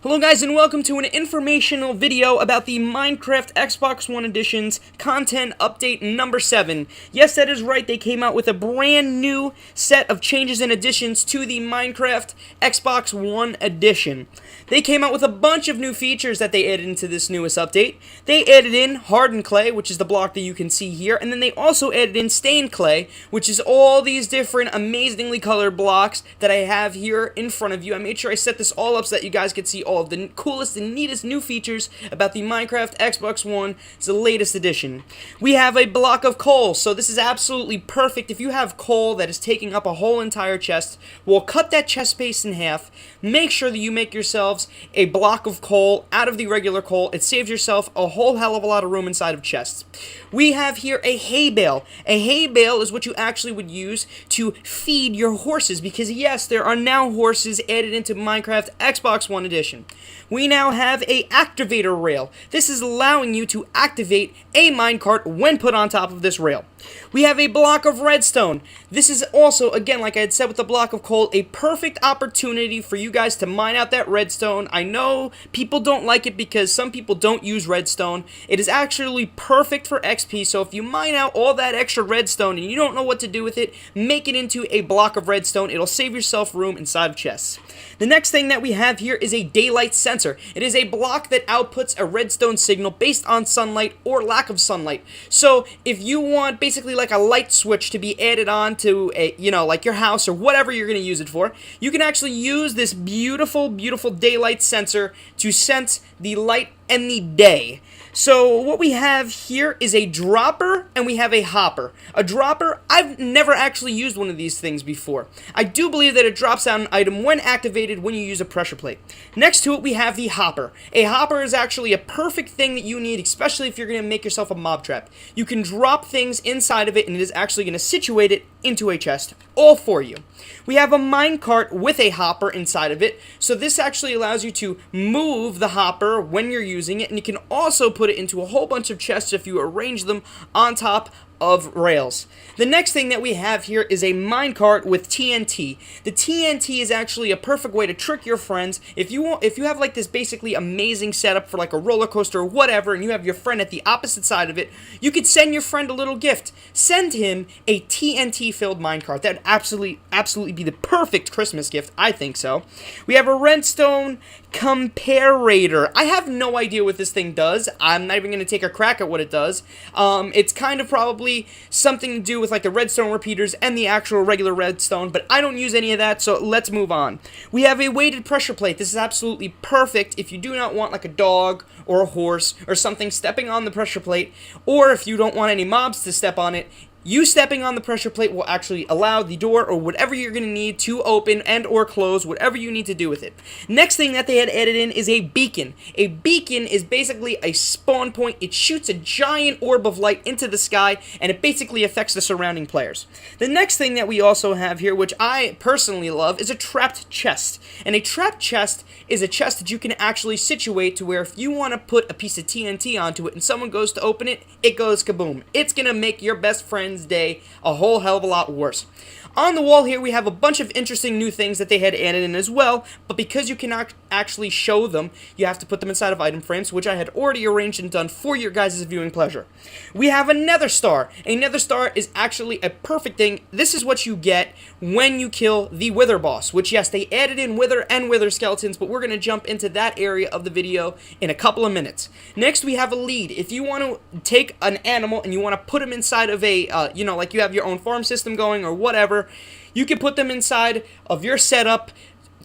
Hello guys and welcome to an informational video about the Minecraft Xbox One Edition's content update number 7. Yes, that is right, they came out with a brand new set of changes and additions to the Minecraft Xbox One Edition. They came out with a bunch of new features that they added into this newest update. They added in hardened clay, which is the block that you can see here, and then they also added in stained clay, which is all these different amazingly colored blocks that I have here in front of you. I made sure I set this all up so that you guys could see all of the coolest and neatest new features about the Minecraft Xbox One. It's the latest edition. We have a block of coal, so this is absolutely perfect. If you have coal that is taking up a whole entire chest, we'll cut that chest space in half. Make sure that you make yourselves a block of coal out of the regular coal. It saves yourself a whole hell of a lot of room inside of chests. We have here a hay bale. A hay bale is what you actually would use to feed your horses, because yes, there are now horses added into Minecraft Xbox One Edition. We now have a activator rail. This is allowing you to activate a minecart when put on top of this rail. We have a block of redstone. This is also, again, like I had said with the block of coal, a perfect opportunity for you guys to mine out that redstone. I know people don't like it because some people don't use redstone. It is actually perfect for XP, so if you mine out all that extra redstone and you don't know what to do with it, make it into a block of redstone. It'll save yourself room inside of chests. The next thing that we have here is a daylight sensor. It is a block that outputs a redstone signal based on sunlight or lack of sunlight. So if you want basically like a light switch to be added on to a, like your house or whatever you're going to use it for, you can actually use this beautiful, beautiful daylight sensor to sense the light and the day. So what we have here is a dropper and we have a hopper. A dropper, I've never actually used one of these things before. I do believe that it drops out an item when activated when you use a pressure plate. Next to it we have the hopper. A hopper is actually a perfect thing that you need, especially if you're going to make yourself a mob trap. You can drop things inside of it and it is actually going to situate it into a chest, all for you. We have a minecart with a hopper inside of it, so this actually allows you to move the hopper when you're using it, and you can also put it into a whole bunch of chests if you arrange them on top of rails. The next thing that we have here is a minecart with TNT. The TNT is actually a perfect way to trick your friends. If you have like this basically amazing setup for like a roller coaster or whatever, and you have your friend at the opposite side of it, you could send your friend a little gift. Send him a TNT filled minecart. That'd absolutely be the perfect Christmas gift. I think so. We have a redstone comparator. I have no idea what this thing does. I'm not even going to take a crack at what it does. It's kind of probably something to do with like the redstone repeaters and the actual regular redstone, but I don't use any of that, so let's move on. We have a weighted pressure plate. This is absolutely perfect if you do not want like a dog or a horse or something stepping on the pressure plate, or if you don't want any mobs to step on it. You stepping on the pressure plate will actually allow the door or whatever you're going to need to open and or close, whatever you need to do with it. Next thing that they had added in is a beacon. A beacon is basically a spawn point. It shoots a giant orb of light into the sky, and it basically affects the surrounding players. The next thing that we also have here, which I personally love, is a trapped chest. And a trapped chest is a chest that you can actually situate to where if you want to put a piece of TNT onto it and someone goes to open it, it goes kaboom. It's going to make your best friend's day a whole hell of a lot worse. On the wall here we have a bunch of interesting new things that they had added in as well, but because you cannot actually show them, you have to put them inside of item frames, which I had already arranged and done for your guys' viewing pleasure. We have a nether star. A nether star is actually a perfect thing. This is what you get when you kill the wither boss, which yes, they added in wither and wither skeletons, but we're going to jump into that area of the video in a couple of minutes. Next we have a lead. If you want to take an animal and you want to put him inside of a, like you have your own farm system going or whatever, you can put them inside of your setup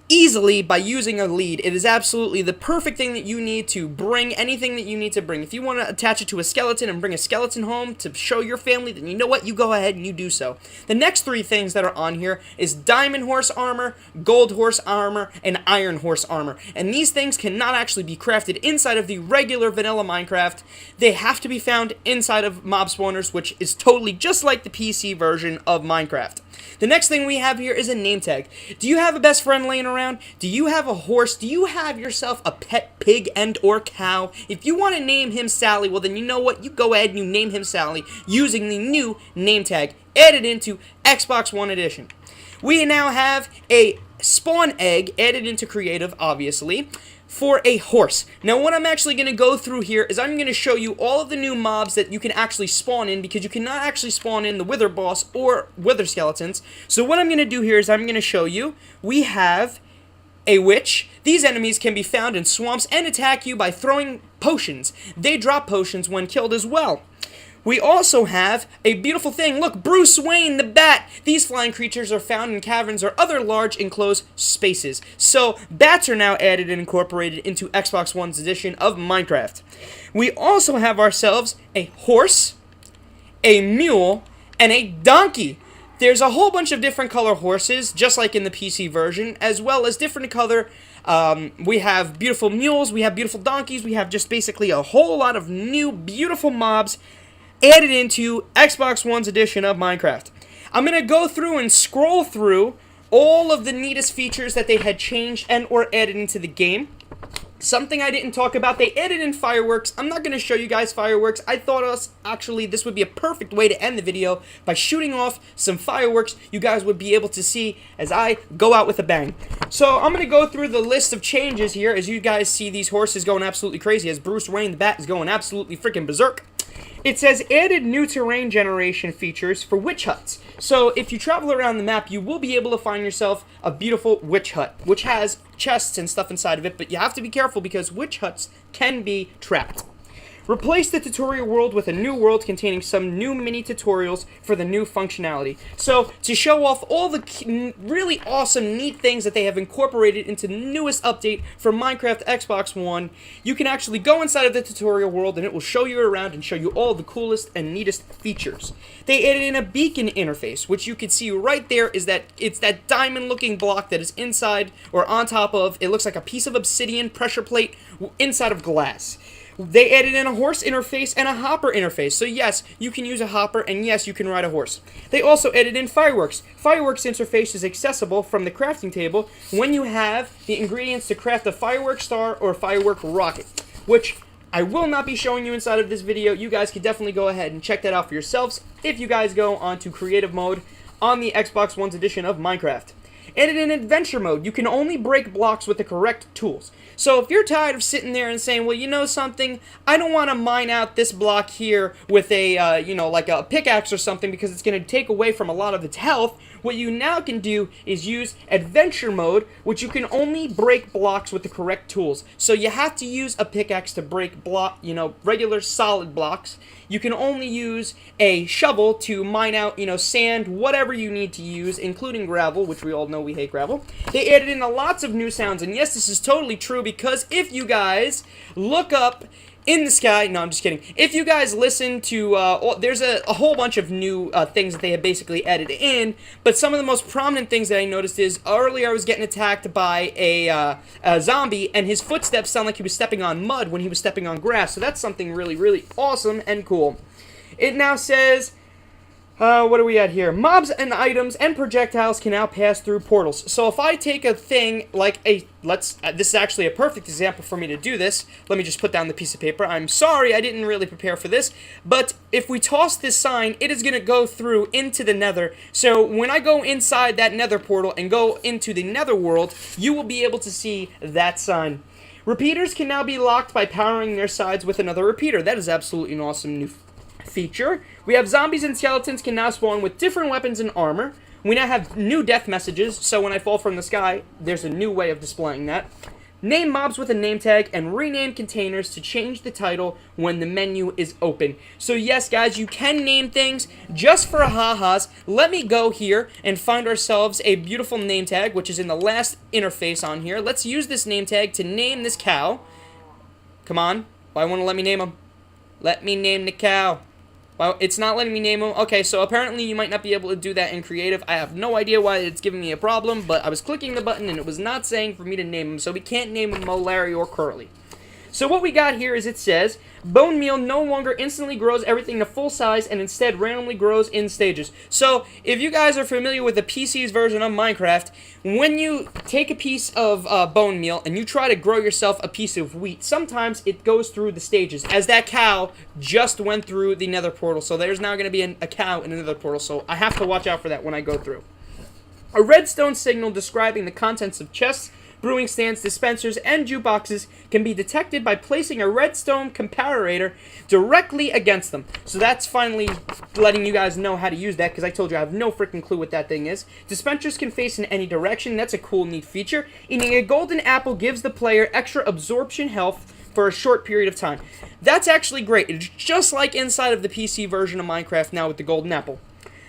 easily by using a lead. It is absolutely the perfect thing that you need to bring anything that you need to bring. If you want to attach it to a skeleton and bring a skeleton home to show your family, then you know what? You go ahead and you do so. The next three things that are on here is diamond horse armor, gold horse armor, and iron horse armor. And these things cannot actually be crafted inside of the regular vanilla Minecraft. They have to be found inside of mob spawners, which is totally just like the PC version of Minecraft. The next thing we have here is a name tag. Do you have a best friend laying around? Do you have a horse? Do you have yourself a pet pig and or cow? If you want to name him Sally, well then you know what? You go ahead and you name him Sally using the new name tag added into Xbox One Edition. We now have a spawn egg added into creative, obviously. for a horse. Now what I'm actually going to go through here is I'm going to show you all of the new mobs that you can actually spawn in, because you cannot actually spawn in the Wither boss or Wither skeletons. So what I'm going to do here is I'm going to show you, we have a witch. These enemies can be found in swamps and attack you by throwing potions. They drop potions when killed as well. We also have a beautiful thing. Look, Bruce Wayne the Bat. These flying creatures are found in caverns or other large enclosed spaces. So, bats are now added and incorporated into Xbox One's edition of Minecraft. We also have ourselves a horse, a mule, and a donkey. There's a whole bunch of different color horses, just like in the PC version, as well as different color. We have beautiful mules, we have beautiful donkeys, we have just basically a whole lot of new, beautiful mobs added into Xbox One's edition of Minecraft. I'm going to go through and scroll through all of the neatest features that they had changed and or added into the game. Something I didn't talk about, they added in fireworks. I'm not going to show you guys fireworks. I thought actually this would be a perfect way to end the video by shooting off some fireworks you guys would be able to see as I go out with a bang. So I'm going to go through the list of changes here as you guys see these horses going absolutely crazy, as Bruce Wayne the Bat is going absolutely freaking berserk. It says added new terrain generation features for witch huts. So if you travel around the map, you will be able to find yourself a beautiful witch hut, which has chests and stuff inside of it, but you have to be careful because witch huts can be trapped. Replace the tutorial world with a new world containing some new mini tutorials for the new functionality. So, to show off all the really awesome, neat things that they have incorporated into the newest update for Minecraft Xbox One, you can actually go inside of the tutorial world and it will show you around and show you all the coolest and neatest features. They added in a beacon interface, which you can see right there is that it's that diamond-looking block that is inside or on top of, it looks like a piece of obsidian pressure plate inside of glass. They added in a horse interface and a hopper interface. So yes, you can use a hopper, and yes, you can ride a horse. They also added in fireworks. Fireworks interface is accessible from the crafting table when you have the ingredients to craft a firework star or a firework rocket, which I will not be showing you inside of this video. You guys can definitely go ahead and check that out for yourselves if you guys go onto creative mode on the Xbox One's edition of Minecraft. Added in adventure mode, you can only break blocks with the correct tools. So if you're tired of sitting there and saying, well, you know something, I don't want to mine out this block here with a, like a pickaxe or something because it's going to take away from a lot of its health, what you now can do is use adventure mode, which you can only break blocks with the correct tools. So you have to use a pickaxe to break regular solid blocks. You can only use a shovel to mine out, sand, whatever you need to use, including gravel, which we all know we hate gravel. They added in lots of new sounds, and yes, this is totally true, because if you guys look up in the sky, no, I'm just kidding. If you guys listen to, there's a whole bunch of new things that they have basically added in, but some of the most prominent things that I noticed is, earlier I was getting attacked by a zombie, and his footsteps sound like he was stepping on mud when he was stepping on grass, so that's something really, really awesome and cool. It now says, what are we at here? Mobs and items and projectiles can now pass through portals. So if I take a thing like this is actually a perfect example for me to do this. Let me just put down the piece of paper. I'm sorry, I didn't really prepare for this. But if we toss this sign, it is going to go through into the nether. So when I go inside that nether portal and go into the nether world, you will be able to see that sign. Repeaters can now be locked by powering their sides with another repeater. That is absolutely an awesome new feature. We have zombies and skeletons can now spawn with different weapons and armor. We now have new death messages, so when I fall from the sky, there's a new way of displaying that. Name mobs with a name tag and rename containers to change the title when the menu is open. So yes, guys, you can name things just for ha-has. Let me go here and find ourselves a beautiful name tag, which is in the last interface on here. Let's use this name tag to name this cow. Come on. Why won't it let me name him? Let me name the cow. Well, it's not letting me name him. Okay, so apparently you might not be able to do that in creative. I have no idea why it's giving me a problem, but I was clicking the button and it was not saying for me to name him, so we can't name him Mo, Larry, or Curly. So what we got here is it says, bone meal no longer instantly grows everything to full size and instead randomly grows in stages. So if you guys are familiar with the PC's version of Minecraft, when you take a piece of bone meal and you try to grow yourself a piece of wheat, sometimes it goes through the stages, as that cow just went through the nether portal. So there's now going to be a cow in another portal, so I have to watch out for that when I go through. A redstone signal describing the contents of chests brewing stands, dispensers, and jukeboxes can be detected by placing a redstone comparator directly against them. So that's finally letting you guys know how to use that, because I told you I have no freaking clue what that thing is. Dispensers can face in any direction. That's a cool, neat feature. Eating a golden apple gives the player extra absorption health for a short period of time. That's actually great. It's just like inside of the PC version of Minecraft now with the golden apple.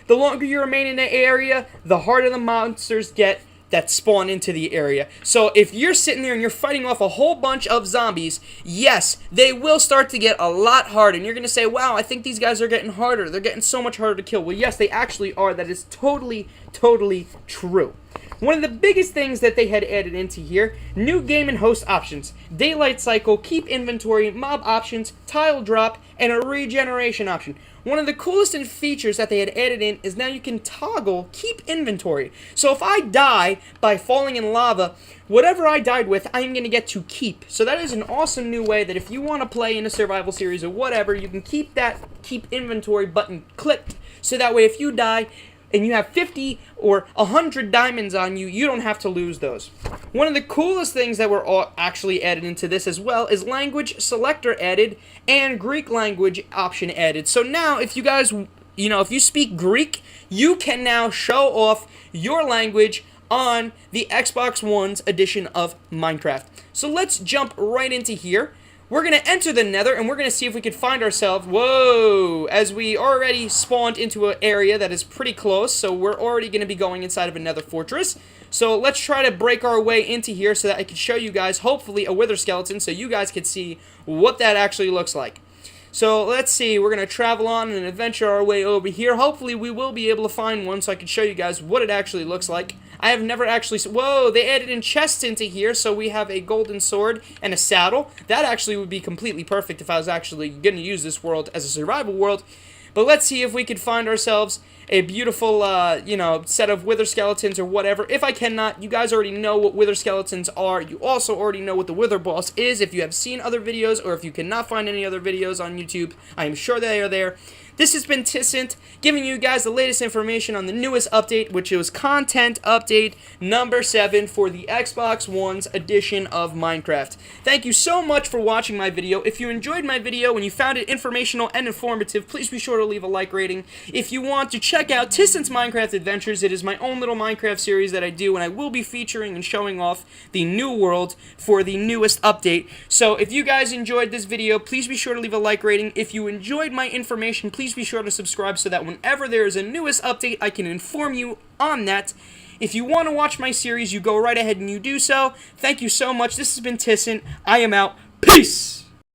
The longer you remain in the area, the harder the monsters get that spawn into the area. So if you're sitting there and you're fighting off a whole bunch of zombies, yes, they will start to get a lot harder. And you're going to say, wow, I think these guys are getting harder. They're getting so much harder to kill. Well, yes, they actually are. That is totally, totally true. One of the biggest things that they had added into here, new game and host options, daylight cycle, keep inventory, mob options, tile drop, and a regeneration option. One of the coolest features that they had added in is now you can toggle keep inventory. So if I die by falling in lava, whatever I died with, I'm going to get to keep. So that is an awesome new way that if you want to play in a survival series or whatever, you can keep that keep inventory button clicked. So that way if you die and you have 50 or 100 diamonds on you, you don't have to lose those. One of the coolest things that were actually added into this as well is language selector added and Greek language option added. So now if you guys, if you speak Greek, you can now show off your language on the Xbox One's edition of Minecraft. So let's jump right into here. We're going to enter the nether, and we're going to see if we can find ourselves, whoa, as we already spawned into an area that is pretty close, so we're already going to be going inside of a nether fortress. So let's try to break our way into here so that I can show you guys, hopefully, a wither skeleton, so you guys can see what that actually looks like. So let's see, we're going to travel on and adventure our way over here. Hopefully we will be able to find one so I can show you guys what it actually looks like. I have never actually, whoa, they added in chests into here, so we have a golden sword and a saddle. That actually would be completely perfect if I was actually going to use this world as a survival world. But let's see if we could find ourselves a beautiful, set of wither skeletons or whatever. If I cannot, you guys already know what wither skeletons are. You also already know what the wither boss is. If you have seen other videos or if you cannot find any other videos on YouTube, I am sure they are there. This has been Tissant, giving you guys the latest information on the newest update, which was content update number 7 for the Xbox One's edition of Minecraft. Thank you so much for watching my video. If you enjoyed my video and you found it informational and informative, please be sure to leave a like rating. If you want to check out Tissant's Minecraft Adventures, it is my own little Minecraft series that I do, and I will be featuring and showing off the new world for the newest update. So if you guys enjoyed this video, please be sure to leave a like rating. If you enjoyed my information, please be sure to subscribe so that whenever there is a newest update, I can inform you on that. If you want to watch my series, you go right ahead and you do so. Thank you so much. This has been Tissant. I am out. Peace!